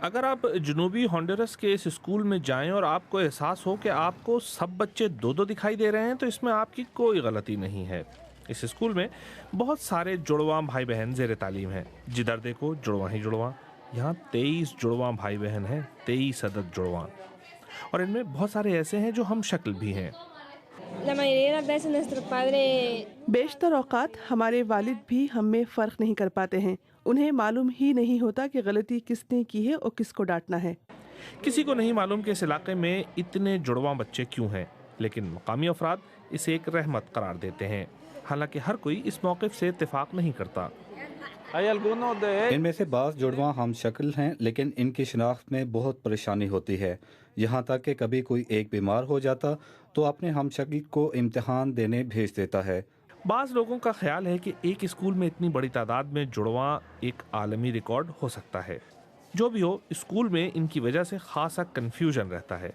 اگر آپ جنوبی ہونڈورس کے اس اسکول میں جائیں اور آپ کو احساس ہو کہ آپ کو سب بچے دو دو دکھائی دے رہے ہیں تو اس میں آپ کی کوئی غلطی نہیں ہے۔ اس اسکول میں بہت سارے جڑواں بھائی بہن زیر تعلیم ہیں۔ جدھر دیکھو جڑواں ہی جڑواں۔ یہاں 23 جڑواں بھائی بہن ہیں، 23 عدد جڑواں، اور ان میں بہت سارے ایسے ہیں جو ہم شکل بھی ہیں۔ La mayoría de las veces nuestro padre بیشتر اوقات ہمارے والد بھی ہم میں فرق نہیں کر پاتے ہیں۔ انہیں معلوم ہی نہیں ہوتا کہ غلطی کس نے کی ہے اور کس کو ڈانٹنا ہے۔ کسی کو نہیں معلوم کہ اس علاقے میں اتنے جڑواں بچے کیوں ہیں، لیکن مقامی افراد اسے ایک رحمت قرار دیتے ہیں، حالانکہ ہر کوئی اس موقف سے اتفاق نہیں کرتا۔ ان میں سے بعض جڑواں ہم شکل ہیں، لیکن ان کی شناخت میں بہت پریشانی ہوتی ہے، یہاں تک کہ کبھی کوئی ایک بیمار ہو جاتا تو اپنے ہم شکل کو امتحان دینے بھیج دیتا ہے۔ بعض لوگوں کا خیال ہے کہ ایک اسکول میں اتنی بڑی تعداد میں جڑواں ایک عالمی ریکارڈ ہو سکتا ہے۔ جو بھی ہو، اسکول میں ان کی وجہ سے خاصا کنفیوژن رہتا ہے۔